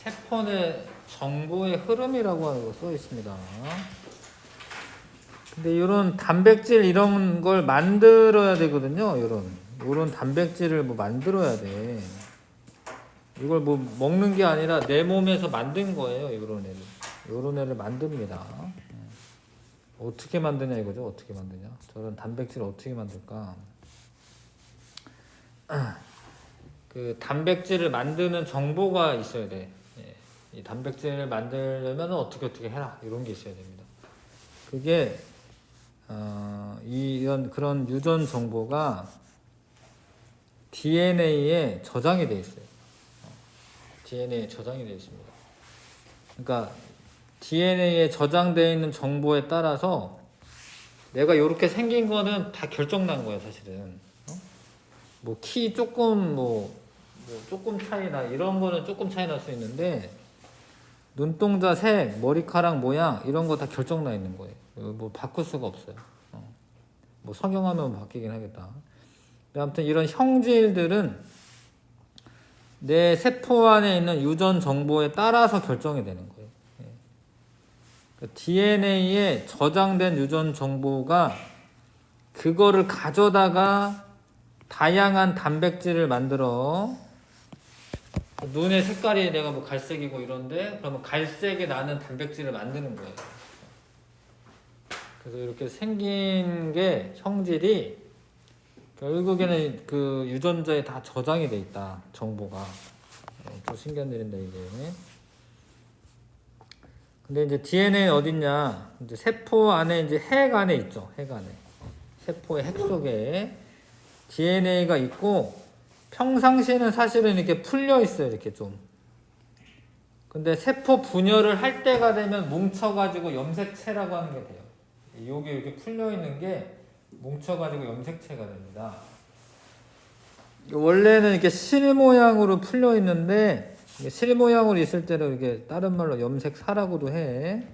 세포 내 정보의 흐름이라고 하는 거 써 있습니다. 근데 이런 단백질 이런 걸 만들어야 되거든요. 이런 단백질을 뭐 만들어야 돼. 이걸 뭐 먹는 게 아니라 내 몸에서 만든 거예요. 이런 애를 만듭니다. 어떻게 만드냐 이거죠. 어떻게 만드냐. 저런 단백질을 어떻게 만들까? 그 단백질을 만드는 정보가 있어야 돼. 이 단백질을 만들려면 어떻게 해라 이런 게 있어야 됩니다. 그게 이런 그런 유전 정보가 DNA에 저장이 돼 있어요. DNA에 저장이 돼 있습니다. 그러니까 DNA에 저장되어 있는 정보에 따라서 내가 이렇게 생긴 거는 다 결정난 거예요, 사실은. 뭐 키 조금 조금 차이나 이런 거는 조금 차이 날 수 있는데 눈동자 색, 머리카락 모양 이런 거 다 결정나 있는 거예요. 뭐 바꿀 수가 없어요. 뭐 성형하면 바뀌긴 하겠다. 아무튼 이런 형질들은 내 세포 안에 있는 유전 정보에 따라서 결정이 되는 거예요. DNA에 저장된 유전 정보가 그거를 가져다가 다양한 단백질을 만들어. 눈의 색깔이 내가 뭐 갈색이고 이런데 그러면 갈색에 나는 단백질을 만드는 거예요. 그래서 이렇게 생긴 게 형질이 결국에는 그 유전자에 다 저장이 돼 있다. 정보가. 좀 신기한 일인데 이게. 근데 이제 DNA는 어딨냐? 이제 세포 안에 이제 핵 안에 있죠. 핵 안에. 세포의 핵 속에 DNA가 있고 평상시에는 사실은 이렇게 풀려 있어요. 이렇게 좀. 근데 세포 분열을 할 때가 되면 뭉쳐가지고 염색체라고 하는 게 돼요. 여기 이렇게 풀려 있는 게 뭉쳐가지고 염색체가 됩니다. 원래는 이렇게 실 모양으로 풀려 있는데 실 모양으로 있을 때는 이게 다른 말로 염색사라고도 해.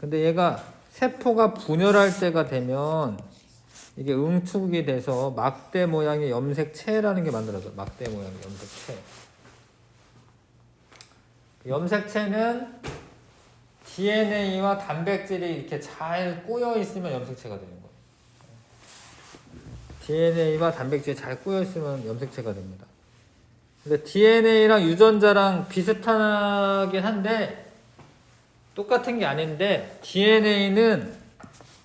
근데 얘가 세포가 분열할 때가 되면 이게 응축이 돼서 막대 모양의 염색체라는 게 만들어져. 막대 모양의 염색체. 염색체는 DNA와 단백질이 이렇게 잘 꼬여 있으면 염색체가 되는 거예요. DNA와 단백질이 잘 꼬여 있으면 염색체가 됩니다. 근데 DNA랑 유전자랑 비슷하긴 한데 똑같은 게 아닌데 DNA는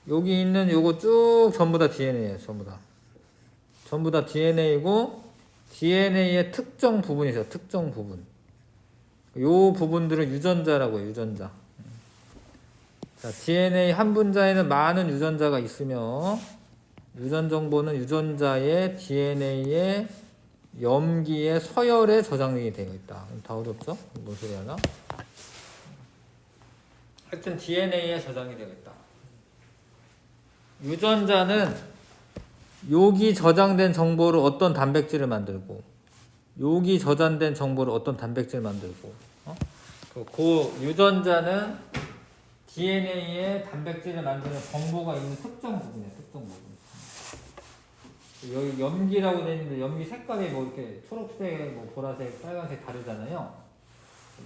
여기 있는 요거 쭉 전부 다 DNA예요. 전부 다 DNA고 DNA의 특정 부분이 있어요. 특정 부분. 요 부분들은 유전자라고 해요. 유전자. 자, DNA 한 분자에는 많은 유전자가 있으며 유전 정보는 유전자의 DNA의 염기의 서열에 저장이 되어 있다. 다 어렵죠? 뭔 소리 하나? 하여튼 DNA에 저장이 되어 있다. 유전자는 여기 저장된 정보로 어떤 단백질을 만들고 여기 저장된 정보로 어떤 단백질을 만들고 그 유전자는 DNA에 단백질을 만드는 정보가 있는 특정 부분이에요. 특정 부분. 여기 염기라고 되어 있는데 염기 색깔이 뭐 이렇게 초록색, 뭐 보라색, 빨간색 다르잖아요.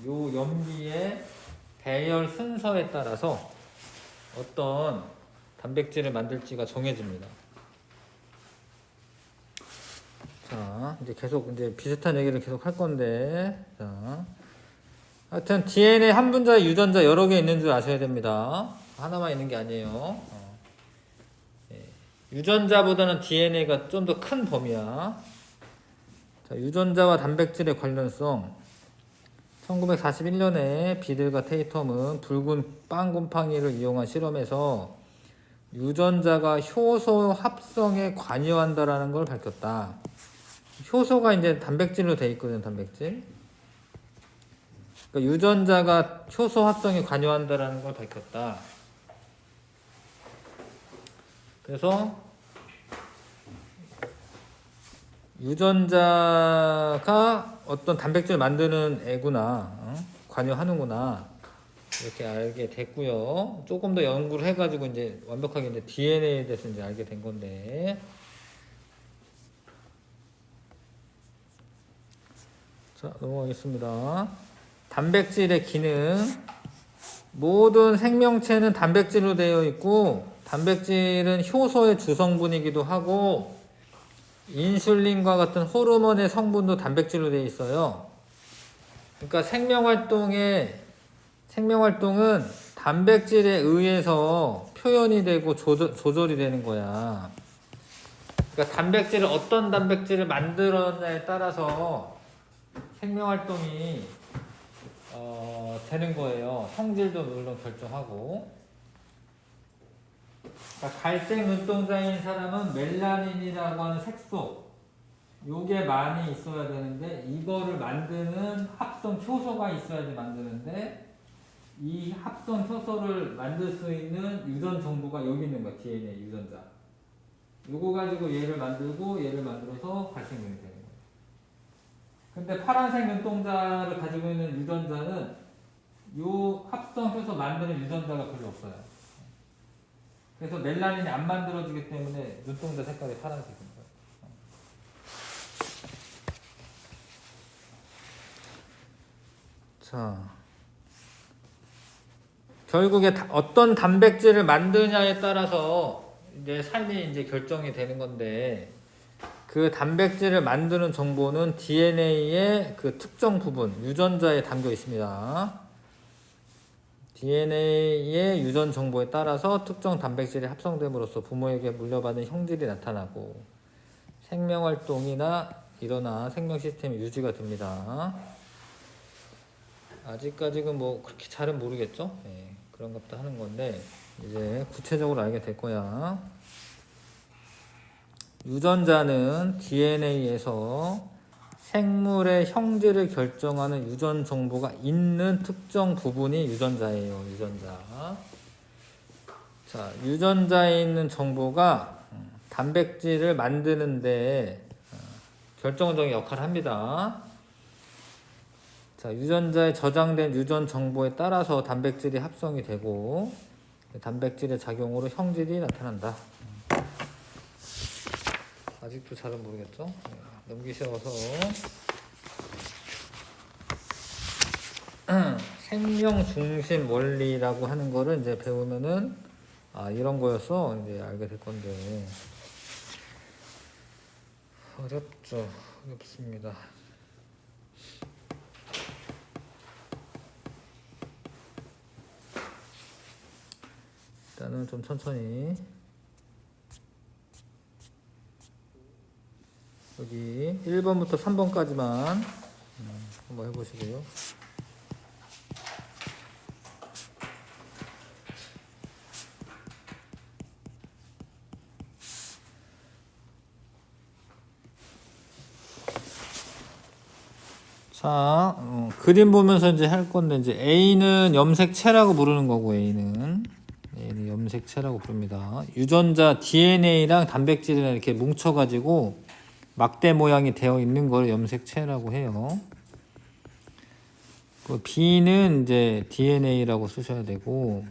요 염기의 배열 순서에 따라서 어떤 단백질을 만들지가 정해집니다. 자, 이제 계속 이제 비슷한 얘기를 계속 할 건데, 자, 하여튼 DNA 한 분자에 유전자 여러 개 있는 줄 아셔야 됩니다. 하나만 있는 게 아니에요. 유전자보다는 DNA가 좀 더 큰 범위야. 자, 유전자와 단백질의 관련성. 1941년에 비들과 테이텀은 붉은 빵 곰팡이를 이용한 실험에서 유전자가 효소 합성에 관여한다라는 걸 밝혔다. 효소가 이제 단백질로 돼 있거든요, 단백질. 그러니까 유전자가 효소 합성에 관여한다라는 걸 밝혔다. 그래서 유전자가 어떤 단백질을 만드는 애구나, 관여하는구나 이렇게 알게 됐고요. 조금 더 연구를 해가지고 이제 완벽하게 이제 DNA에 대해서 이제 알게 된 건데, 자, 넘어가겠습니다. 단백질의 기능. 모든 생명체는 단백질로 되어 있고, 단백질은 효소의 주성분이기도 하고, 인슐린과 같은 호르몬의 성분도 단백질로 되어 있어요. 그러니까 생명활동은 단백질에 의해서 표현이 되고 조절이 되는 거야. 그러니까 어떤 단백질을 만들었냐에 따라서 생명활동이 되는 거예요. 성질도 물론 결정하고. 그러니까 갈색 눈동자인 사람은 멜라닌이라고 하는 색소, 요게 많이 있어야 되는데, 이거를 만드는 합성 효소가 있어야지 만드는데, 이 합성 효소를 만들 수 있는 유전 정보가 여기 있는 거야. DNA 유전자. 요거 가지고 얘를 만들고 얘를 만들어서 갈색 눈이 되는 거야. 근데 파란색 눈동자를 가지고 있는 유전자는 요 합성 효소 만드는 유전자가 별로 없어요. 그래서 멜라닌이 안 만들어지기 때문에 눈동자 색깔이 파란색인 거예요. 자, 결국에 어떤 단백질을 만드냐에 따라서 이제 삶이 이제 결정이 되는 건데, 그 단백질을 만드는 정보는 DNA의 그 특정 부분, 유전자에 담겨 있습니다. DNA의 유전 정보에 따라서 특정 단백질이 합성됨으로써 부모에게 물려받은 형질이 나타나고 생명활동이나 일어나 생명 시스템이 유지가 됩니다. 아직까지는 뭐 그렇게 잘은 모르겠죠? 네, 그런 것도 하는 건데 이제 구체적으로 알게 될 거야. 유전자는 DNA에서 생물의 형질을 결정하는 유전 정보가 있는 특정 부분이 유전자예요. 유전자. 자, 유전자에 있는 정보가 단백질을 만드는데 결정적인 역할을 합니다. 자, 유전자에 저장된 유전 정보에 따라서 단백질이 합성이 되고 단백질의 작용으로 형질이 나타난다. 아직도 잘은 모르겠죠? 네, 넘기셔서 생명 중심 원리라고 하는 거를 이제 배우면은 이런 거였어 이제 알게 될 건데 어렵죠? 어렵습니다. 일단은 좀 천천히 여기 1번부터 3번까지만 한번 해보시고요. 자, 그림 보면서 이제 할 건데, 이제 A는 염색체라고 부르는 거고, A는 염색체라고 부릅니다. 유전자 DNA랑 단백질이랑 이렇게 뭉쳐가지고 막대 모양이 되어 있는 걸 염색체라고 해요. 그 B는 이제 DNA라고 쓰셔야 되고,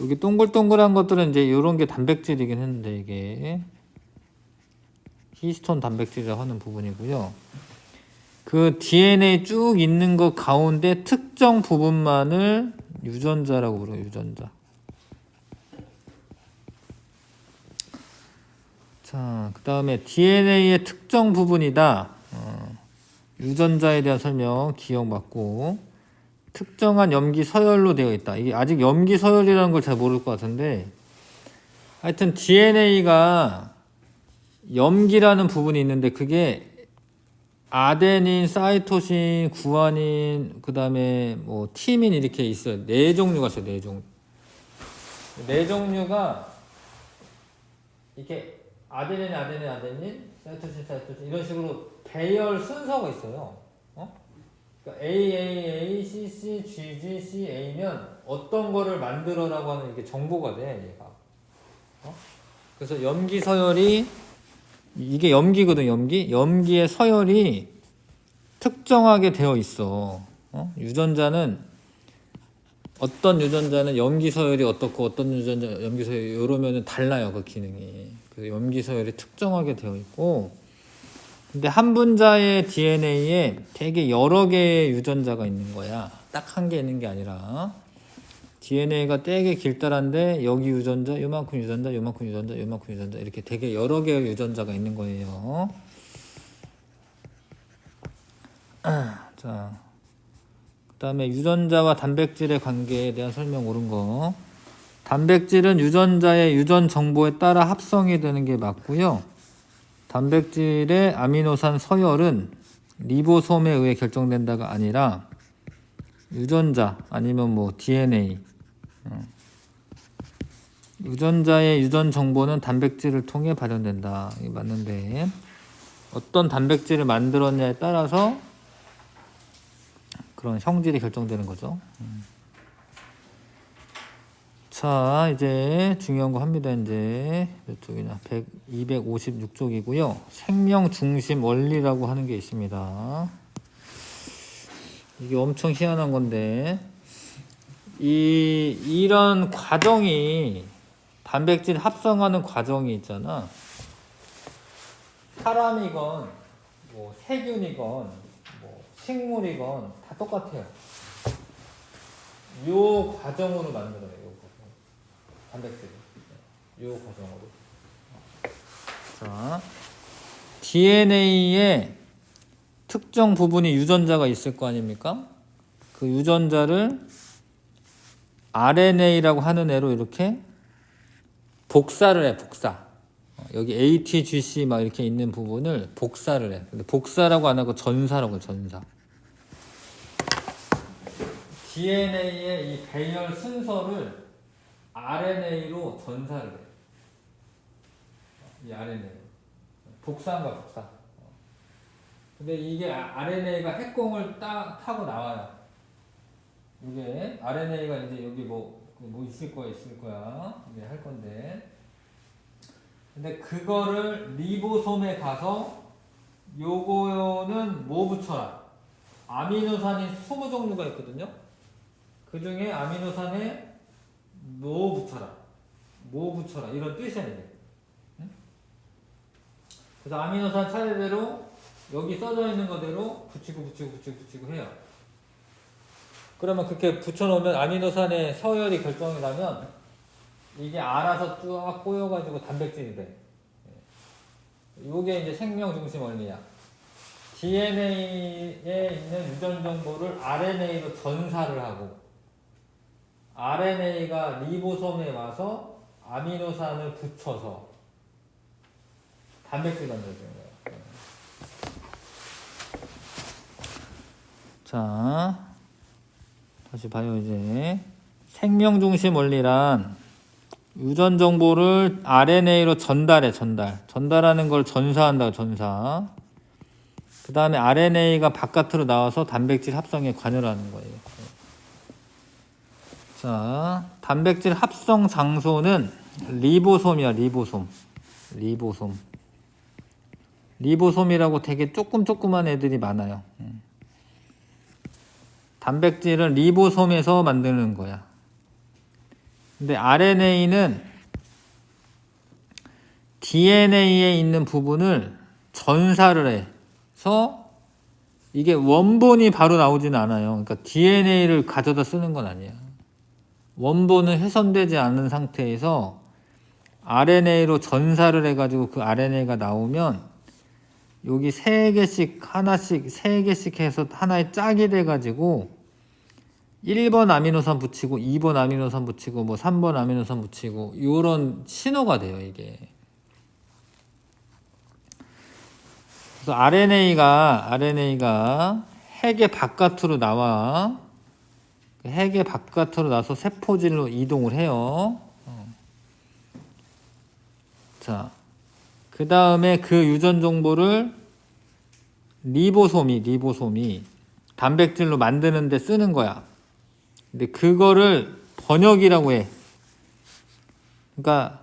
여기 동글동글한 것들은 이제 이런 게 단백질이긴 했는데, 이게 히스톤 단백질이라고 하는 부분이고요. 그 DNA 쭉 있는 것 가운데 특정 부분만을 유전자라고 부르요. 유전자. 자, 그 다음에 DNA의 특정 부분이다. 유전자에 대한 설명 기억맞고, 특정한 염기 서열로 되어 있다. 이게 아직 염기 서열이라는 걸 잘 모를 것 같은데, 하여튼 DNA가 염기라는 부분이 있는데 그게 아데닌, 사이토신, 구아닌, 그 다음에 뭐 티민 이렇게 있어요. 네 종류가 있어요. 네 종류. 네 종류가 이렇게 아데닌, 사이토신 이런 식으로 배열 순서가 있어요. 그러니까 A, CC, GG, CA면 어떤 거를 만들어라고 하는 이게 정보가 돼, 얘가. 그래서 염기 서열이 이게 염기거든, 염기. 염기의 서열이 특정하게 되어 있어. 유전자는 어떤 유전자는 염기 서열이 어떻고 어떤 유전자 염기 서열이 이러면은 달라요, 그 기능이. 그래서 염기 서열이 특정하게 되어 있고 근데 한 분자의 DNA에 되게 여러 개의 유전자가 있는 거야. 딱 한 개 있는 게 아니라 DNA가 되게 길다란데 여기 유전자, 요만큼 유전자, 요만큼 유전자, 요만큼 유전자 이렇게 되게 여러 개의 유전자가 있는 거예요. 자, 그 다음에 유전자와 단백질의 관계에 대한 설명 옳은 거. 단백질은 유전자의 유전 정보에 따라 합성이 되는 게 맞고요. 단백질의 아미노산 서열은 리보솜에 의해 결정된다가 아니라 유전자 아니면 뭐 DNA 유전자의 유전 정보는 단백질을 통해 발현된다. 이게 맞는데 어떤 단백질을 만들었냐에 따라서 그런 형질이 결정되는 거죠. 자, 이제 중요한 거 합니다. 이제 몇 쪽이냐? 256쪽이고요. 생명 중심 원리라고 하는 게 있습니다. 이게 엄청 희한한 건데 이런 과정이 단백질 합성하는 과정이 있잖아. 사람이건 뭐 세균이건 뭐 식물이건 다 똑같아요. 요 과정으로 만들어요. 요 과정. 단백질. 요 과정으로. 자, DNA에 특정 부분이 유전자가 있을 거 아닙니까? 그 유전자를 RNA라고 하는 애로 이렇게 복사를 해, 복사. 여기 ATGC 막 이렇게 있는 부분을 복사를 해. 근데 복사라고 안 하고 전사라고 해, 전사. DNA의 이 배열 순서를 RNA로 전사를 해. 이 RNA. 복사한 거야, 복사. 근데 이게 RNA가 핵공을 타고 나와요. 이게 RNA가 이제 여기 뭐 있을 거야. 이게 할 건데. 근데 그거를 리보솜에 가서 요거는 뭐 붙여라. 아미노산이 20종류가 있거든요. 그 중에 아미노산에 뭐 붙여라. 이런 뜻이야, 이게. 응? 그래서 아미노산 차례대로 여기 써져 있는 거대로 붙이고 해요. 그러면 그렇게 붙여놓으면 아미노산의 서열이 결정이 나면 이게 알아서 쭉 꼬여가지고 단백질이 돼. 요게 이제 생명 중심 원리야. DNA에 있는 유전 정보를 RNA로 전사를 하고 RNA가 리보솜에 와서 아미노산을 붙여서 단백질 만들어주는 거예요. 자, 다시 봐요. 이제 생명 중심 원리란 유전 정보를 RNA로 전달하는 걸 전사한다고, 전사. 그 다음에 RNA가 바깥으로 나와서 단백질 합성에 관여를 하는 거예요. 자, 단백질 합성 장소는 리보솜이야, 리보솜이라고 되게 조그만 애들이 많아요. 단백질은 리보솜에서 만드는 거야. 근데 RNA는 DNA에 있는 부분을 전사를 해서 이게 원본이 바로 나오지는 않아요. 그러니까 DNA를 가져다 쓰는 건 아니야. 원본은 훼손되지 않은 상태에서 RNA로 전사를 해가지고 그 RNA가 나오면 여기 세 개씩 해서 하나의 짝이 돼가지고 1번 아미노산 붙이고 2번 아미노산 붙이고 뭐 3번 아미노산 붙이고 요런 신호가 돼요, 이게. 그래서 RNA가 핵의 바깥으로 나와. 핵의 바깥으로 나서 세포질로 이동을 해요. 자, 그 다음에 그 유전 정보를 리보솜이 단백질로 만드는 데 쓰는 거야. 근데 그거를 번역이라고 해. 그러니까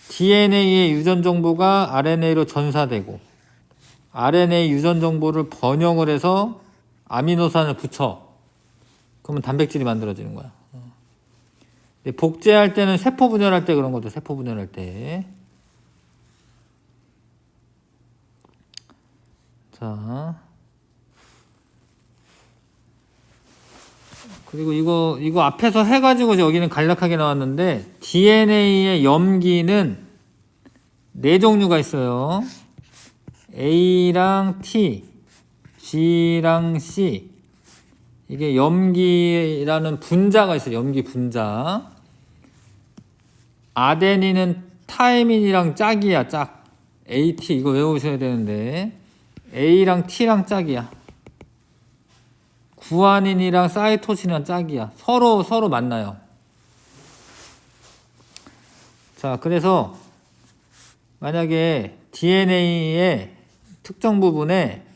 DNA의 유전 정보가 RNA로 전사되고 RNA 유전 정보를 번역을 해서 아미노산을 붙여. 그러면 단백질이 만들어지는 거야. 근데 복제할 때는 세포 분열할 때 그런 거죠. 세포 분열할 때. 자, 그리고 이거 앞에서 해가지고 여기는 간략하게 나왔는데 DNA의 염기는 네 종류가 있어요. A랑 T, G랑 C. 이게 염기라는 분자가 있어요. 염기 분자. 아데닌은 타이민이랑 짝이야. 짝. AT 이거 외우셔야 되는데 A랑 T랑 짝이야. 구아닌이랑 사이토신이랑 짝이야. 서로 만나요. 자, 그래서 만약에 DNA의 특정 부분에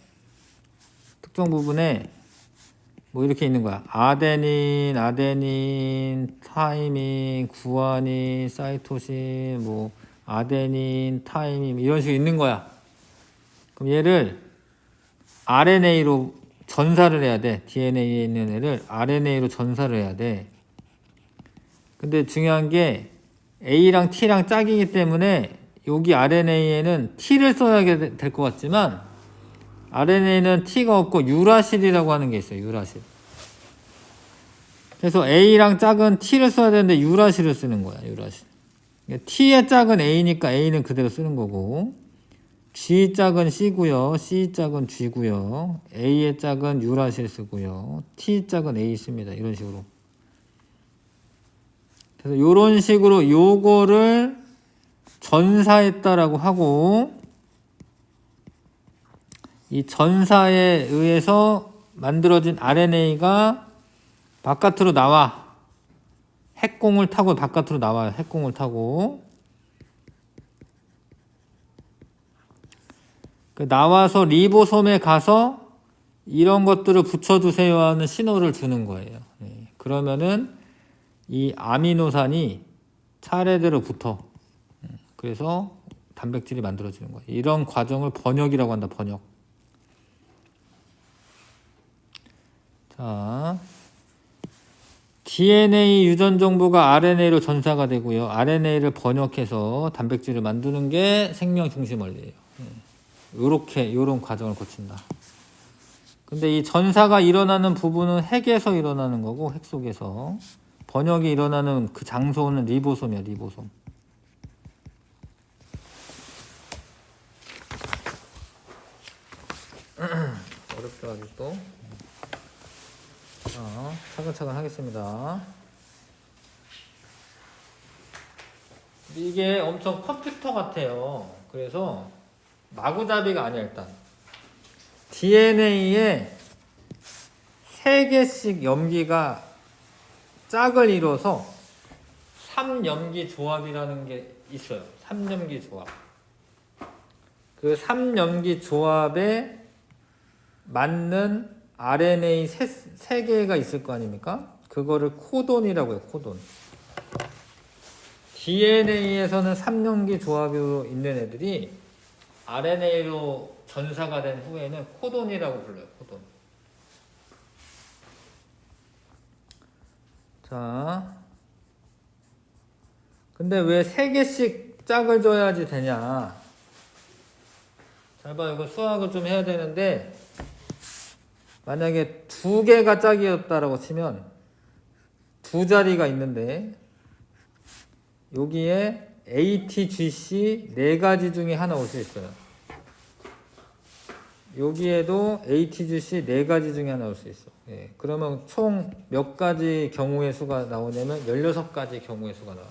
뭐 이렇게 있는 거야. 아데닌, 타이민, 구아닌, 사이토신, 뭐 아데닌, 타이민 이런 식으로 있는 거야. 그럼 얘를 RNA로 전사를 해야 돼. DNA에 있는 애를 RNA로 전사를 해야 돼. 근데 중요한 게 A랑 T랑 짝이기 때문에 여기 RNA에는 T를 써야 될 것 같지만 RNA는 T가 없고 유라실이라고 하는 게 있어요. 유라실. 그래서 A랑 짝은 T를 써야 되는데 유라실을 쓰는 거야. 유라실. T의 짝은 A니까 A는 그대로 쓰는 거고 G 짝은 C고요. C 짝은 G고요. A의 짝은 유라실 쓰고요. T 짝은 A 씁니다. 이런 식으로. 그래서 이런 식으로 요거를 전사했다라고 하고 이 전사에 의해서 만들어진 RNA가 바깥으로 나와. 핵공을 타고 바깥으로 나와요. 핵공을 타고. 나와서 리보솜에 가서 이런 것들을 붙여주세요 하는 신호를 주는 거예요. 그러면은 이 아미노산이 차례대로 붙어. 그래서 단백질이 만들어지는 거예요. 이런 과정을 번역이라고 한다. 번역. 자, DNA 유전 정보가 RNA로 전사가 되고요. RNA를 번역해서 단백질을 만드는 게 생명 중심 원리예요. 요런 과정을 거친다. 근데 이 전사가 일어나는 부분은 핵에서 일어나는 거고, 핵 속에서. 번역이 일어나는 그 장소는 리보솜이야, 리보솜. 어렵죠, 아직도. 자, 차근차근 하겠습니다. 이게 엄청 컴퓨터 같아요. 그래서 마구잡이가 아니야, 일단. DNA에 3개씩 염기가 짝을 이뤄서 3염기 조합이라는 게 있어요. 3염기 조합. 그 3염기 조합에 맞는 RNA 3개가 있을 거 아닙니까? 그거를 코돈이라고 해요. 코돈. DNA에서는 3염기 조합으로 있는 애들이 RNA로 전사가 된 후에는 코돈이라고 불러요. 코돈. 자, 근데 왜 3개씩 짝을 줘야지 되냐? 잘 봐, 이거 수학을 좀 해야 되는데 만약에 2개가 짝이었다라고 치면 2자리가 있는데 여기에 ATGC 4가지 중에 하나 올 수 있어요. 여기에도 ATGC 4가지 중에 하나 올 수 있어. 예, 그러면 총 몇 가지 경우의 수가 나오냐면 16가지 경우의 수가 나와요.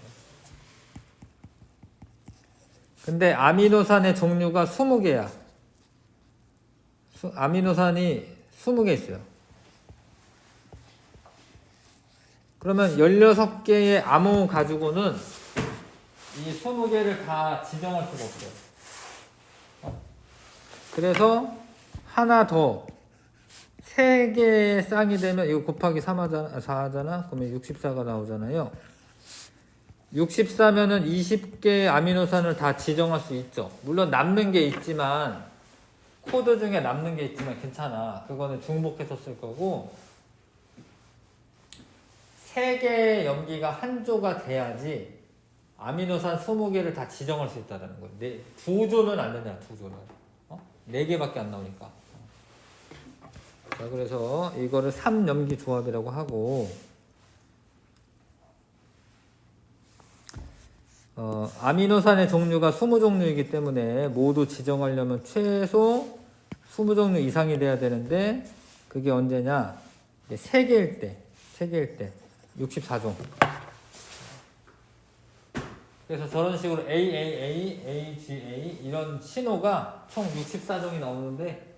근데 아미노산의 종류가 20개야. 아미노산이 20개 있어요. 그러면 16개의 암호 가지고는 이 20개를 다 지정할 수가 없어요. 그래서 하나 더 3개의 쌍이 되면 이거 곱하기 4하잖아. 그러면 64가 나오잖아요. 64면은 20개의 아미노산을 다 지정할 수 있죠. 물론 남는 게 있지만 코드 중에 남는 게 있지만 괜찮아. 그거는 중복해서 쓸 거고 3개의 염기가 한 조가 돼야지 아미노산 20개를 다 지정할 수 있다는 거예요. 2조는 안 된다. 2조는. 4개밖에 안 나오니까. 자, 그래서 이거를 3염기 조합이라고 하고, 아미노산의 종류가 20종류이기 때문에 모두 지정하려면 최소 20종류 이상이 돼야 되는데, 그게 언제냐? 3개일 때, 64종. 그래서 저런 식으로 AAA, AGA 이런 신호가 총 64종이 나오는데,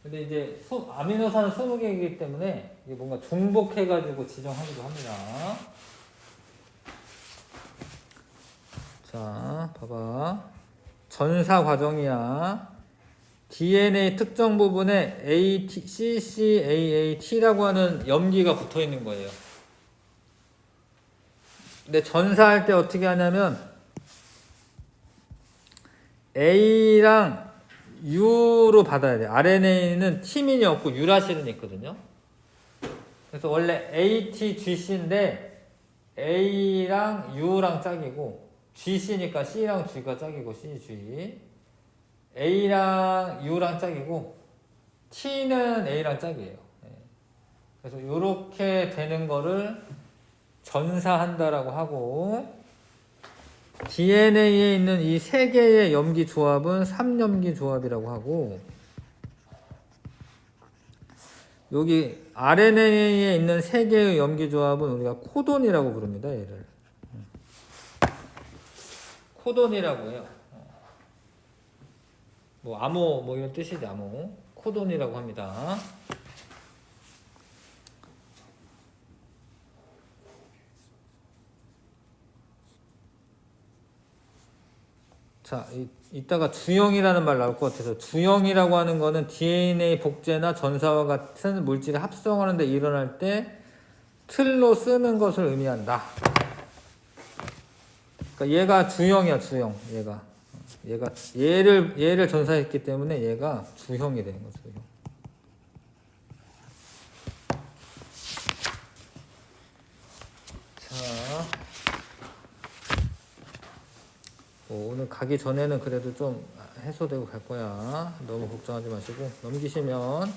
근데 이제 아미노산은 20개이기 때문에 이게 뭔가 중복해가지고 지정하기도 합니다. 자, 봐봐. 전사 과정이야. DNA 특정 부분에 AT, CCAAT라고 하는 염기가 붙어 있는 거예요. 근데 전사할 때 어떻게 하냐면 A랑 U로 받아야 돼. RNA는 티민이 없고 유라실은 있거든요. 그래서 원래 ATGC인데 A랑 U랑 짝이고 GC니까 C랑 G가 짝이고 CG. A랑 U랑 짝이고 T는 A랑 짝이에요. 그래서 이렇게 되는 거를 전사한다라고 하고, DNA에 있는 이 3개의 염기 조합은 3염기 조합이라고 하고, 여기 RNA에 있는 3개의 염기 조합은 우리가 코돈이라고 부릅니다. 얘를 코돈이라고 해요. 뭐 암호 뭐 이런 뜻이지. 암호 코돈이라고 합니다. 자, 이따가 주형이라는 말 나올 것 같아서, 주형이라고 하는 거는 DNA 복제나 전사와 같은 물질을 합성하는 데 일어날 때 틀로 쓰는 것을 의미한다. 그러니까 얘가 주형이야, 주형. 얘가 얘를 전사했기 때문에 얘가 주형이 되는 거죠. 주형. 자, 오늘 가기 전에는 그래도 좀 해소되고 갈 거야. 너무 걱정하지 마시고 넘기시면,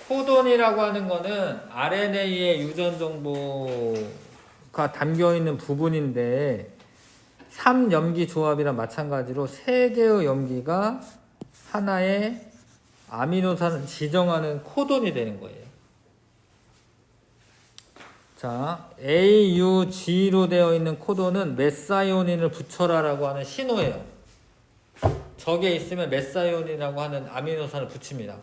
코돈이라고 하는 거는 RNA의 유전 정보가 담겨 있는 부분인데, 3염기 조합이랑 마찬가지로 3개의 염기가 하나의 아미노산을 지정하는 코돈이 되는 거예요. 자, AUG로 되어 있는 코돈은 메사이오닌을 붙여라라고 하는 신호예요. 저게 있으면 메사이오닌이라고 하는 아미노산을 붙입니다.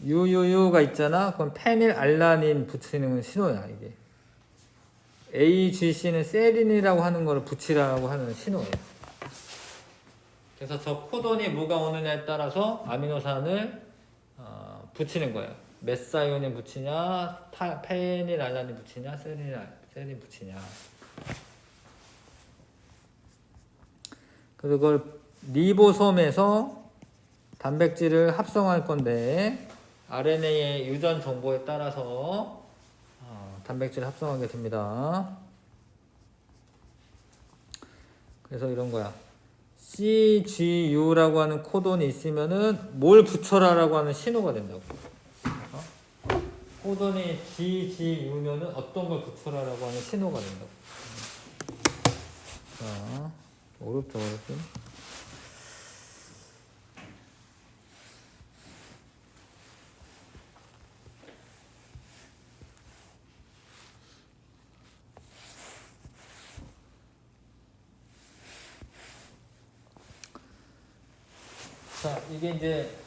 UUU가 있잖아. 그럼 페닐알라닌 붙이는 신호야, 이게. AGC는 세린이라고 하는 거를 붙이라고 하는 신호예요. 그래서 저 코돈이 뭐가 오느냐에 따라서 아미노산을 붙이는 거예요. 메사이오닌 붙이냐, 페닐알라닌 붙이냐, 세린 붙이냐. 그래서 그걸 리보솜에서 단백질을 합성할 건데, RNA의 유전 정보에 따라서 단백질을 합성하게 됩니다. 그래서 이런 거야. CGU라고 하는 코돈이 있으면은 뭘 붙여라라고 하는 신호가 된다고. 코돈이 GGU면은 어떤 걸 붙여라라고 하는 신호가 된다고. 자, 어렵죠. 자, 이게 이제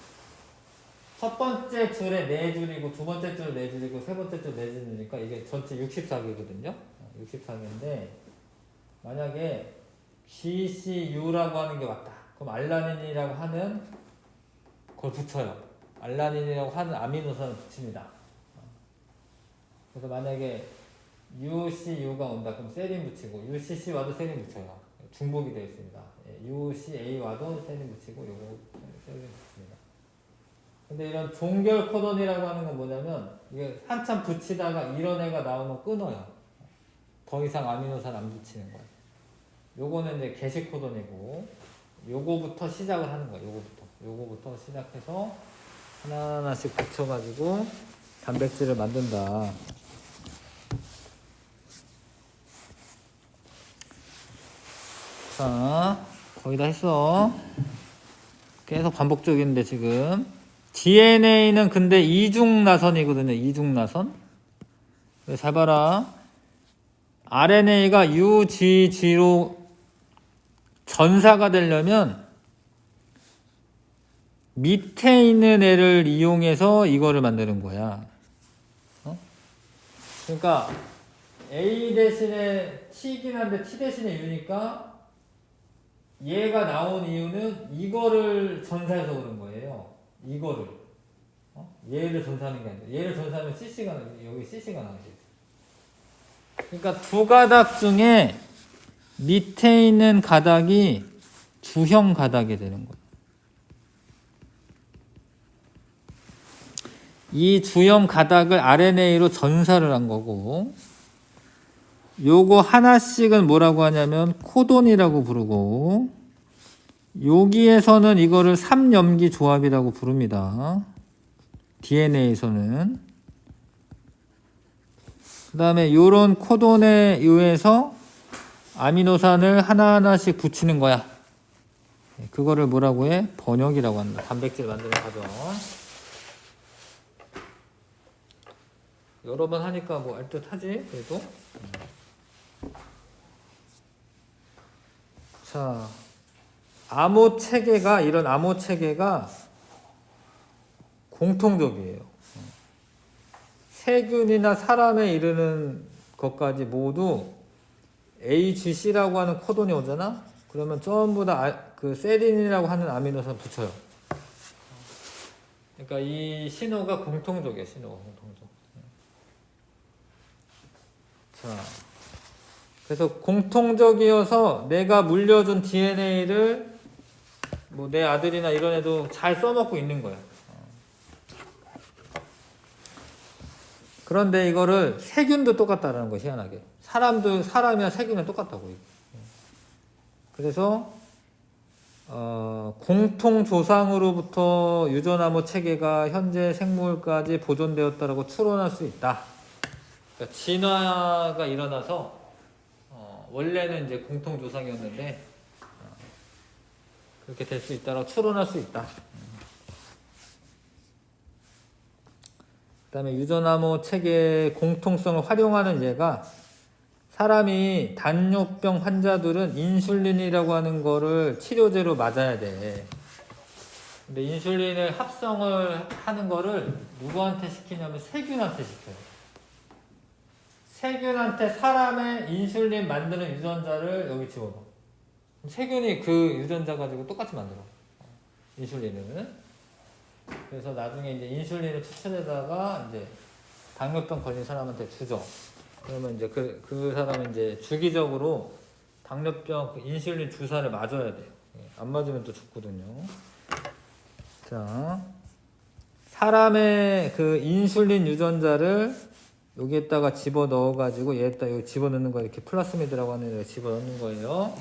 첫 번째 줄에 4줄이고 두 번째 줄 4줄이고 세 번째 줄 4줄이니까 이게 전체 64개거든요. 64개인데 만약에 GCU라고 하는 게 왔다. 그럼 알라닌이라고 하는 걸 붙여요. 알라닌이라고 하는 아미노산을 붙입니다. 그래서 만약에 UCU가 온다. 그럼 세린 붙이고 UCC와도 세린 붙여요. 중복이 되어 있습니다. UCA와도 세린 붙이고 요거 세린 붙입니다. 근데 이런 종결 코돈이라고 하는 건 뭐냐면 이게 한참 붙이다가 이런 애가 나오면 끊어요. 더 이상 아미노산 안 붙이는 거예요. 요거는 이제 게시 코돈이고 요거부터 시작을 하는 거예요. 요거부터 시작해서 하나하나씩 붙여가지고 단백질을 만든다. 자, 거의 다 했어. 계속 반복적인데 지금 DNA는 근데 이중나선이거든요. 이중나선. 잘 봐라. RNA가 UGG로 전사가 되려면 밑에 있는 애를 이용해서 이거를 만드는 거야. 그러니까 A 대신에 T이긴 한데 T 대신에 U니까 얘가 나온 이유는 이거를 전사해서 그런 거예요. 이거를. 얘를 전사하는 게 아니라 얘를 전사하면 CC가 여기 CC가 나오지. 그러니까 두 가닥 중에 밑에 있는 가닥이 주형 가닥이 되는 거예요. 이 주형 가닥을 RNA로 전사를 한 거고, 요거 하나씩은 뭐라고 하냐면 코돈이라고 부르고, 여기에서는 이거를 3염기 조합이라고 부릅니다. DNA에서는. 그 다음에 요런 코돈에 의해서 아미노산을 하나하나씩 붙이는 거야. 그거를 뭐라고 해? 번역이라고 한다. 단백질 만드는 과정. 여러 번 하니까 뭐 알 듯 하지? 그래도. 자, 암호 체계가, 이런 암호 체계가 공통적이에요. 세균이나 사람에 이르는 것까지 모두 HC라고 하는 코돈이 오잖아? 그러면 전부 다 그 세린이라고 하는 아미노산 붙여요. 그러니까 이 신호가 공통적이에요. 신호가 공통적. 자, 그래서 공통적이어서 내가 물려준 DNA를 뭐 내 아들이나 이런 애도 잘 써먹고 있는 거야. 그런데 이거를 세균도 똑같다라는 거 희한하게. 사람이나 세균은 똑같다고. 그래서 공통 조상으로부터 유전암호 체계가 현재 생물까지 보존되었다라고 추론할 수 있다. 그러니까 진화가 일어나서 원래는 이제 공통 조상이었는데 그렇게 될 수 있다라고 추론할 수 있다. 그다음에 유전암호 체계의 공통성을 활용하는 예가 사람이 당뇨병 환자들은 인슐린이라고 하는 거를 치료제로 맞아야 돼. 근데 인슐린을 합성을 하는 거를 누구한테 시키냐면 세균한테 시켜요. 세균한테 사람의 인슐린 만드는 유전자를 여기 집어넣어. 세균이 그 유전자 가지고 똑같이 만들어. 인슐린을. 그래서 나중에 이제 인슐린을 추출해다가 이제 당뇨병 걸린 사람한테 주죠. 그러면 이제 그 사람은 이제 주기적으로 당뇨병 인슐린 주사를 맞아야 돼요. 안 맞으면 또 죽거든요. 자, 사람의 그 인슐린 유전자를 여기에다가 집어 넣어가지고 얘에다 여기 집어 넣는 거예요. 이렇게 플라스미드라고 하는 데 집어 넣는 거예요.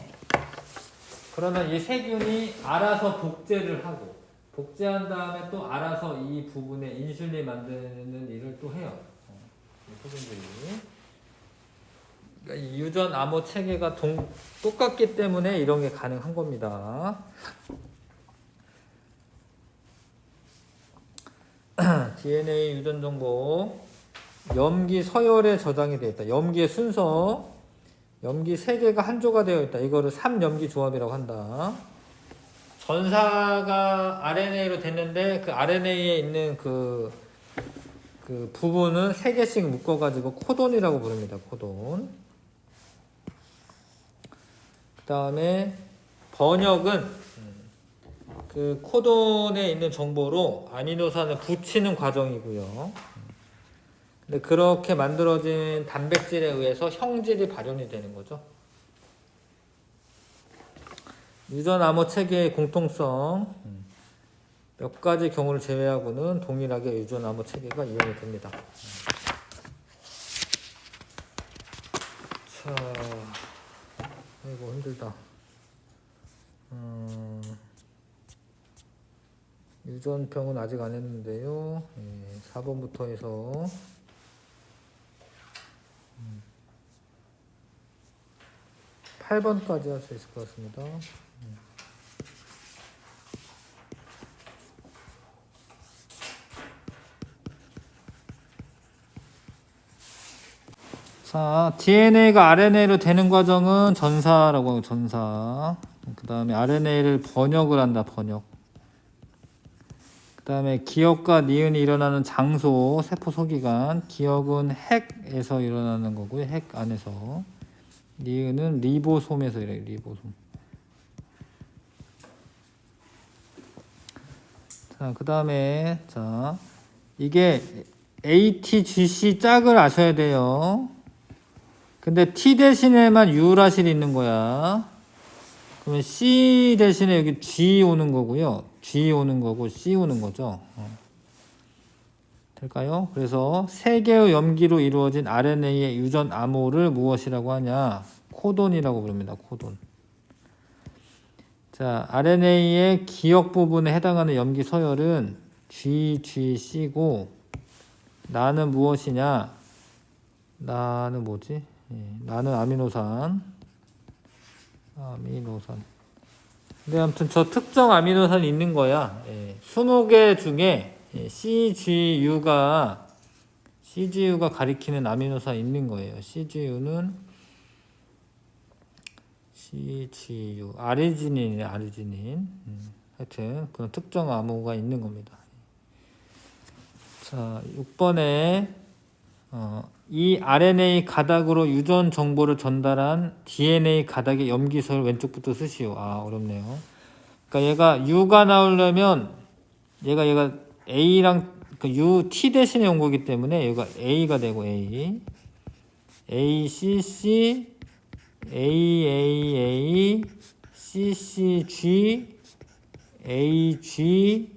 그러면 이 세균이 알아서 복제를 하고 복제한 다음에 또 알아서 이 부분에 인슐린 만드는 일을 또 해요. 이 세균들이. 그러니까 이 유전 암호 체계가 똑같기 때문에 이런 게 가능한 겁니다. DNA 유전 정보. 염기 서열에 저장이 되어 있다. 염기의 순서. 염기 3개가 한 조가 되어 있다. 이거를 3염기 조합이라고 한다. 전사가 RNA로 됐는데 그 RNA에 있는 그 부분은 3개씩 묶어가지고 코돈이라고 부릅니다. 코돈. 그 다음에 번역은 그 코돈에 있는 정보로 아미노산을 붙이는 과정이고요. 근데 그렇게 만들어진 단백질에 의해서 형질이 발현이 되는 거죠. 유전암호 체계의 공통성. 몇 가지 경우를 제외하고는 동일하게 유전암호 체계가 이용이 됩니다. 자, 아이고 힘들다. 유전병은 아직 안 했는데요. 4번부터 해서 8번까지 할 수 있을 것 같습니다. 자, DNA가 RNA로 되는 과정은 전사라고 하고, 전사. 그 다음에 RNA를 번역을 한다, 번역. 그 다음에 기억과 니은이 일어나는 장소, 세포 소기관. 기억은 핵에서 일어나는 거고요, 핵 안에서. 니은은 리보솜에서 일어나요, 리보솜. 자, 그 다음에, 자, 이게 ATGC 짝을 아셔야 돼요. 근데 T 대신에만 유라실이 있는 거야. 그러면 C 대신에 여기 G 오는 거고요. G 오는 거고 C 오는 거죠. 될까요? 그래서 세 개의 염기로 이루어진 RNA의 유전 암호를 무엇이라고 하냐? 코돈이라고 부릅니다. 코돈. 자, RNA의 기억 부분에 해당하는 염기 서열은 GGC고 나는 무엇이냐? 나는 뭐지? 나는 아미노산. 근데 아무튼 저 특정 아미노산이 있는 거야. 20개 중에 CGU가 가리키는 아미노산 있는 거예요. CGU, 아르지닌이네, 아르지닌. 하여튼 그런 특정 암호가 있는 겁니다. 자, 6번에 이 RNA 가닥으로 유전 정보를 전달한 DNA 가닥의 염기서열 왼쪽부터 쓰시오. 아, 어렵네요. 그러니까 얘가 U가 나오려면 얘가 A랑 U, T 대신에 온 거기 때문에 얘가 A가 되고 ACC, AAA, CCG, AG,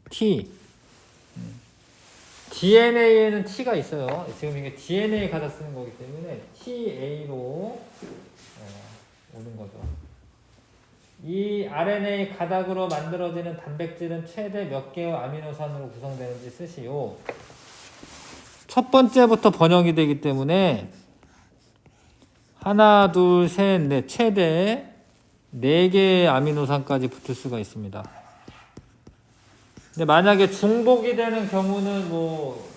T. DNA에는 T가 있어요. 지금 이게 DNA 가닥 쓰는 거기 때문에 TA로 오는 거죠. 이 RNA 가닥으로 만들어지는 단백질은 최대 몇 개의 아미노산으로 구성되는지 쓰시오. 첫 번째부터 번역이 되기 때문에 하나, 둘, 셋, 넷, 최대 4개의 아미노산까지 붙을 수가 있습니다. 근데 만약에 중복이 되는 경우는 뭐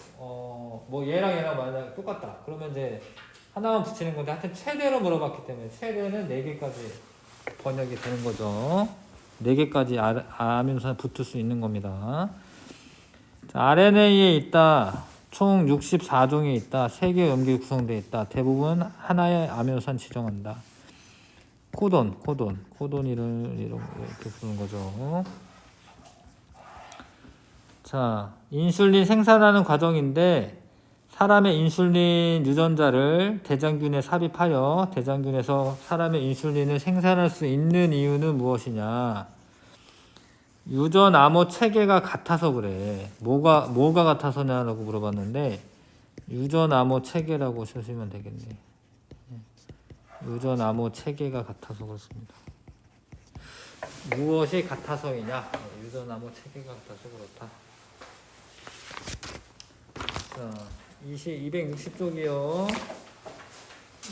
얘랑 만약에 똑같다. 그러면 이제 하나만 붙이는 건데 하여튼 최대로 물어봤기 때문에 최대는 4개까지 번역이 되는 거죠. 4개까지 아미노산이 붙을 수 있는 겁니다. 자, RNA에 있다. 총 64종이 있다. 3개의 염기 구성되어 있다. 대부분 하나의 아미노산 지정한다. 코돈이를 이렇게 부르는 거죠. 자, 인슐린 생산하는 과정인데 사람의 인슐린 유전자를 대장균에 삽입하여 대장균에서 사람의 인슐린을 생산할 수 있는 이유는 무엇이냐? 유전 암호 체계가 같아서 그래. 뭐가 같아서냐라고 물어봤는데 유전 암호 체계라고 쓰시면 되겠네. 유전 암호 체계가 같아서 그렇습니다. 무엇이 같아서이냐? 유전 암호 체계가 같아서 그렇다. 자, 260쪽이요.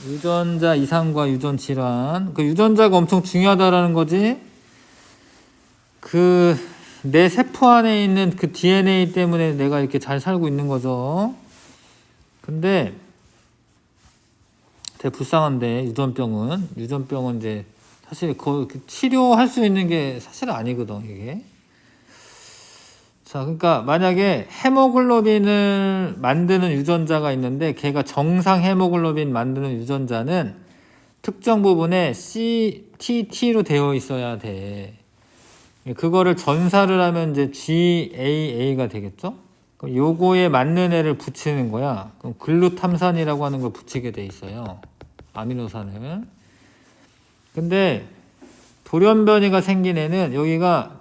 유전자 이상과 유전 질환. 그 유전자가 엄청 중요하다라는 거지. 내 세포 안에 있는 그 DNA 때문에 내가 이렇게 잘 살고 있는 거죠. 근데 되게 불쌍한데 유전병은 이제 사실 치료할 수 있는 게 사실 아니거든 이게. 자, 그러니까 만약에 헤모글로빈을 만드는 유전자가 있는데 걔가 정상 헤모글로빈 만드는 유전자는 특정 부분에 CTT로 되어 있어야 돼. 그거를 전사를 하면 이제 GAA가 되겠죠? 그럼 요거에 맞는 애를 붙이는 거야. 그럼 글루탐산이라고 하는 걸 붙이게 돼 있어요. 아미노산을. 근데 돌연변이가 생긴 애는 여기가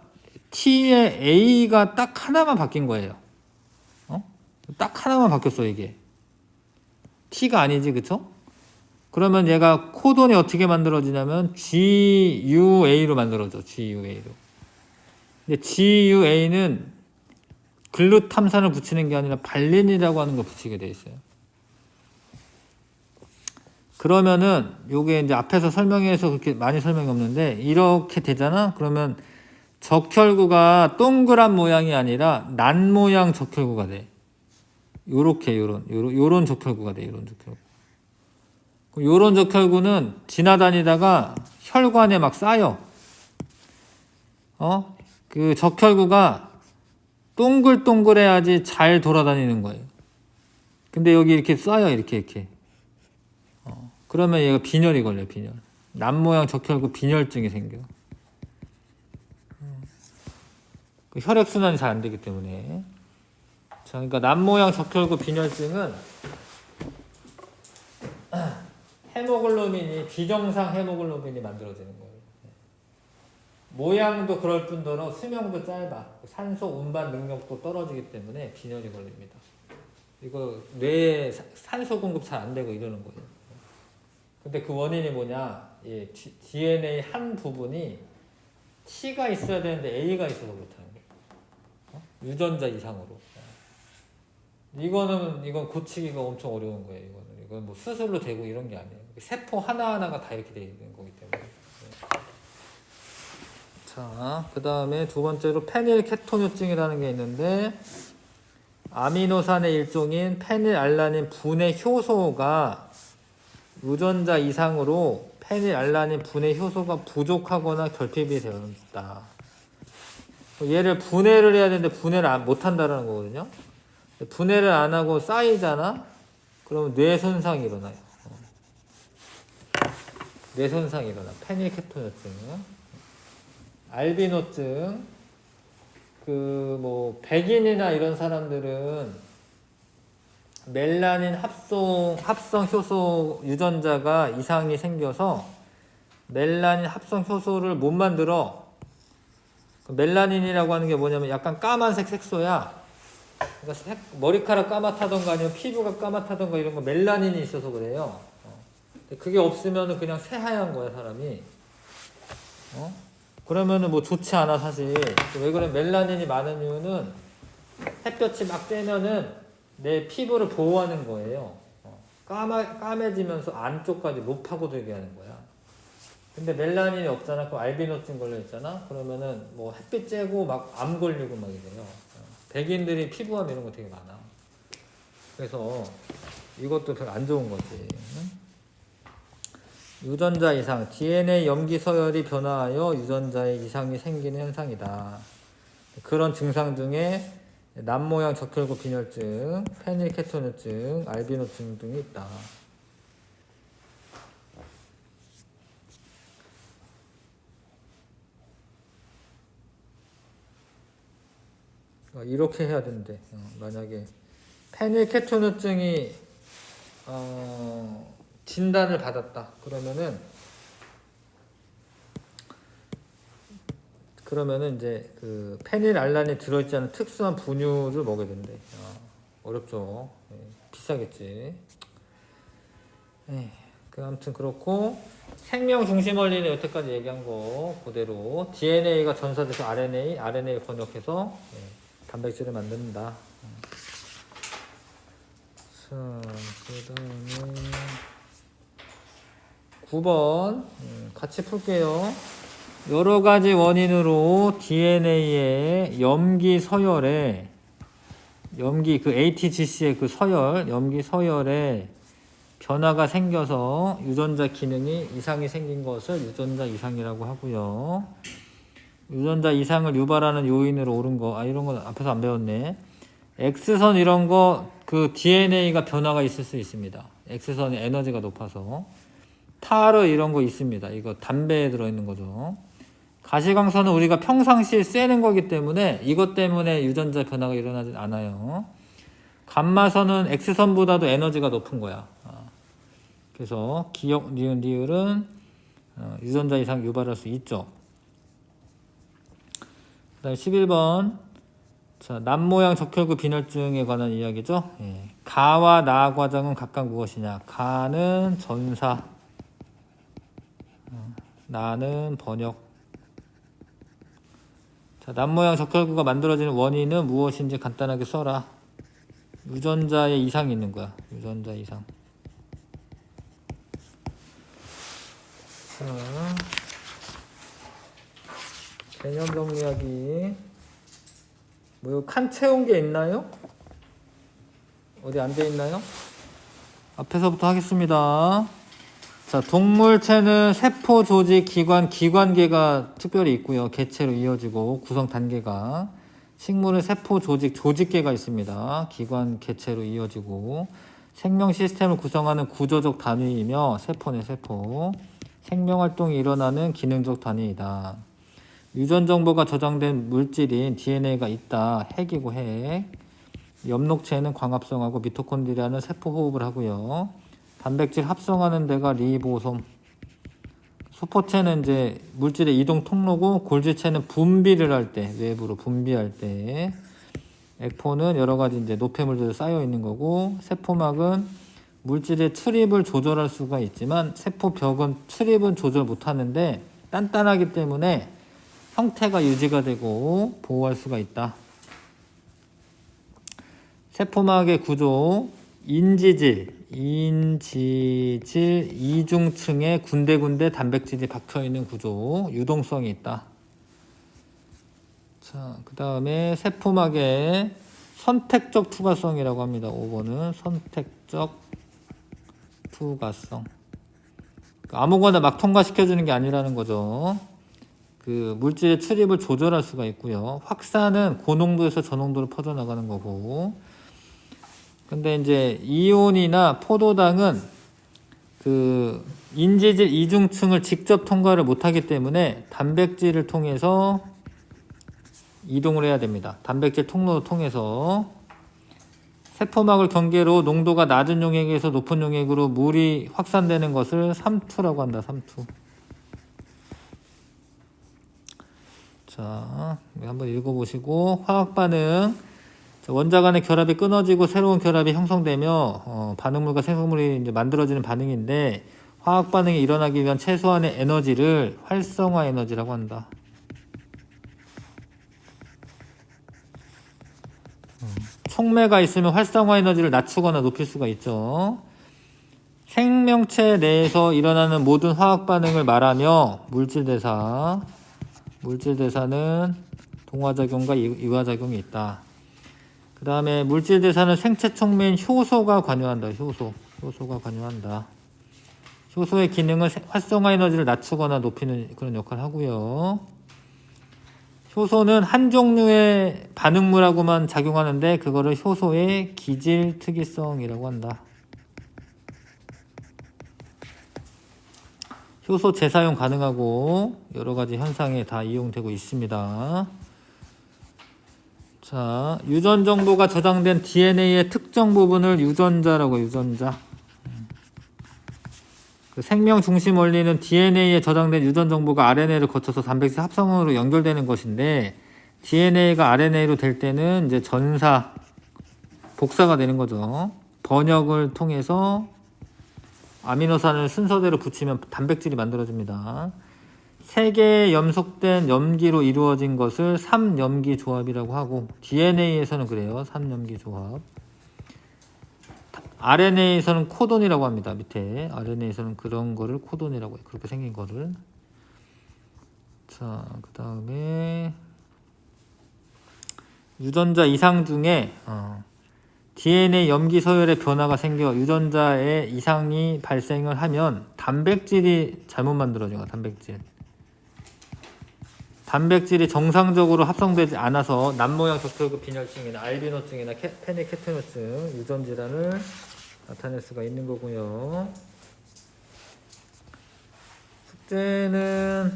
T의 A가 딱 하나만 바뀐 거예요. 딱 하나만 바뀌었어 이게. T가 아니지, 그쵸? 그러면 얘가 코돈이 어떻게 만들어지냐면 GUA로 만들어져. GUA로. 근데 GUA는 글루탐산을 붙이는 게 아니라 발린이라고 하는 걸 붙이게 돼 있어요. 그러면은 요게 이제 앞에서 설명해서 그렇게 많이 설명이 없는데 이렇게 되잖아. 그러면 적혈구가 동그란 모양이 아니라 난 모양 적혈구가 돼. 요렇게 요런 적혈구가 돼. 요런 적혈구. 요런 적혈구는 지나다니다가 혈관에 막 쌓여. 그 적혈구가 동글동글해야지 잘 돌아다니는 거예요. 근데 여기 이렇게 쌓여 이렇게. 그러면 얘가 빈혈이 걸려. 빈혈. 난 모양 적혈구 빈혈증이 생겨. 그 혈액순환이 잘 안 되기 때문에. 자, 그러니까 난 모양 적혈구 빈혈증은 헤모글로빈이 비정상 헤모글로빈이 만들어지는 거예요. 모양도 그럴 뿐더러 수명도 짧아. 산소 운반 능력도 떨어지기 때문에 빈혈이 걸립니다. 이거 뇌에 산소 공급 잘 안 되고 이러는 거예요. 근데 그 원인이 뭐냐? 이 DNA 한 부분이 T가 있어야 되는데 A가 있어서 그렇다는 거예요. 유전자 이상으로. 이건 고치기가 엄청 어려운 거예요. 이건 뭐 수술로 되고 이런 게 아니에요. 세포 하나하나가 다 이렇게 돼 있는 거기 때문에. 자, 그 다음에 두 번째로 페닐케토누증이라는 게 있는데 아미노산의 일종인 페닐알라닌 분해 효소가 유전자 이상으로 페닐알라닌 분해 효소가 부족하거나 결핍이 되었다. 얘를 분해를 해야 되는데 분해를 못 한다는 거거든요. 분해를 안 하고 쌓이잖아? 그러면 뇌 손상이 일어나요. 뇌 손상이 일어나. 페닐케토누증. 알비노증. 백인이나 이런 사람들은 멜라닌 합성 효소 유전자가 이상이 생겨서 멜라닌 합성 효소를 못 만들어. 멜라닌이라고 하는 게 뭐냐면 약간 까만색 색소야. 그러니까 머리카락 까맣다던가 아니면 피부가 까맣다던가 이런 거 멜라닌이 있어서 그래요. 그게 없으면 그냥 새하얀 거야, 사람이. 그러면은 뭐 좋지 않아, 사실. 왜 그래? 멜라닌이 많은 이유는 햇볕이 막 쬐면은 내 피부를 보호하는 거예요. 까매지면서 안쪽까지 노파고 들게 하는 거야. 근데 멜라닌이 없잖아. 그럼 알비노증 걸려있잖아. 그러면은 뭐 햇빛 쬐고 막 암 걸리고 막 이래요. 백인들이 피부암 이런 거 되게 많아. 그래서 이것도 별로 안 좋은 거지. 유전자 이상, DNA 염기 서열이 변화하여 유전자에 이상이 생기는 현상이다. 그런 증상 중에 남모양 적혈구 빈혈증, 페닐케토누증, 알비노증 등이 있다. 이렇게 해야 된대. 만약에 페닐케토누증이 진단을 받았다. 그러면은 이제 그 페닐알란이 들어있지 않은 특수한 분유를 먹어야 된대. 어렵죠. 비싸겠지. 아무튼 그렇고 생명 중심 원리는 여태까지 얘기한 거 그대로 DNA가 전사돼서 RNA 번역해서 단백질을 만든다. 자, 그 다음에 9번 같이 풀게요. 여러 가지 원인으로 DNA의 염기 서열에 그 ATGC의 그 염기 서열에 변화가 생겨서 유전자 기능이 이상이 생긴 것을 유전자 이상이라고 하고요. 유전자 이상을 유발하는 요인으로 옳은 거, 이런 거 앞에서 안 배웠네. X선 이런 거, 그 DNA가 변화가 있을 수 있습니다. X선의 에너지가 높아서. 타르 이런 거 있습니다. 이거 담배에 들어있는 거죠. 가시광선은 우리가 평상시에 쐬는 거기 때문에 이것 때문에 유전자 변화가 일어나지 않아요. 감마선은 X선보다도 에너지가 높은 거야. 그래서 기억, 니은, 리을은 유전자 이상 유발할 수 있죠. 그 다음에 11번. 자, 남모양 적혈구 빈혈증에 관한 이야기죠. 가와 나 과정은 각각 무엇이냐. 가는 전사, 나는 번역. 자, 남모양 적혈구가 만들어지는 원인은 무엇인지 간단하게 써라. 유전자에 이상이 있는 거야. 유전자 이상. 자, 개념 정리하기. 뭐 칸 채운 게 있나요? 어디 안 돼 있나요? 앞에서부터 하겠습니다. 자, 동물체는 세포, 조직, 기관, 기관계가 특별히 있고요. 개체로 이어지고 구성 단계가. 식물은 세포, 조직, 조직계가 있습니다. 기관, 개체로 이어지고 생명 시스템을 구성하는 구조적 단위이며 세포네 세포. 생명활동이 일어나는 기능적 단위이다. 유전 정보가 저장된 물질인 DNA가 있다. 핵이고 핵. 엽록체는 광합성하고 미토콘드리아는 세포 호흡을 하고요. 단백질 합성하는 데가 리보솜. 수포체는 이제 물질의 이동 통로고 골지체는 분비를 할 때, 외부로 분비할 때. 액포는 여러 가지 이제 노폐물들이 쌓여 있는 거고, 세포막은 물질의 출입을 조절할 수가 있지만 세포벽은 출입은 조절 못 하는데 단단하기 때문에 형태가 유지가 되고 보호할 수가 있다. 세포막의 구조, 인지질 이중층에 군데군데 단백질이 박혀있는 구조, 유동성이 있다. 자, 그 다음에 세포막의 선택적 투과성이라고 합니다. 5번은 선택적 투과성. 아무거나 막 통과시켜주는 게 아니라는 거죠. 그 물질의 출입을 조절할 수가 있고요. 확산은 고농도에서 저농도로 퍼져나가는 거고. 근데 이제 이온이나 포도당은 그 인지질 이중층을 직접 통과를 못하기 때문에 단백질을 통해서 이동을 해야 됩니다. 단백질 통로를 통해서. 세포막을 경계로 농도가 낮은 용액에서 높은 용액으로 물이 확산되는 것을 삼투라고 한다. 삼투. 자, 한번 읽어보시고 화학 반응. 원자 간의 결합이 끊어지고 새로운 결합이 형성되며 반응물과 생성물이 이제 만들어지는 반응인데 화학 반응이 일어나기 위한 최소한의 에너지를 활성화 에너지라고 한다. 촉매가 있으면 활성화 에너지를 낮추거나 높일 수가 있죠. 생명체 내에서 일어나는 모든 화학 반응을 말하며 물질대사. 물질대사는 동화작용과 이화작용이 있다. 그 다음에 물질대사는 생체 촉매인 효소가 관여한다. 효소가 관여한다. 효소의 기능은 활성화 에너지를 낮추거나 높이는 그런 역할을 하고요. 효소는 한 종류의 반응물하고만 작용하는데 그거를 효소의 기질 특이성이라고 한다. 효소 재사용 가능하고 여러 가지 현상에 다 이용되고 있습니다. 자, 유전 정보가 저장된 DNA의 특정 부분을 유전자라고 유전자. 그 생명 중심 원리는 DNA에 저장된 유전 정보가 RNA를 거쳐서 단백질 합성으로 연결되는 것인데 DNA가 RNA로 될 때는 이제 전사, 복사가 되는 거죠. 번역을 통해서 아미노산을 순서대로 붙이면 단백질이 만들어집니다. 3개의 염속된 염기로 이루어진 것을 3염기 조합이라고 하고 DNA에서는 그래요. 3염기 조합. RNA에서는 코돈이라고 합니다. 밑에 RNA에서는 그런 거를 코돈이라고 해요. 그렇게 생긴 거를. 자, 그 다음에 유전자 이상 중에 DNA 염기 서열의 변화가 생겨 유전자에 이상이 발생을 하면 단백질이 잘못 만들어져요. 단백질이 정상적으로 합성되지 않아서 남모양 적혈구 빈혈증이나 알비노증이나 페니케토노증 유전질환을 나타낼 수가 있는 거고요. 숙제는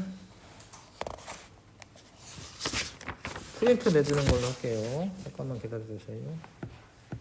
프린트 내주는 걸로 할게요. 잠깐만 기다려주세요.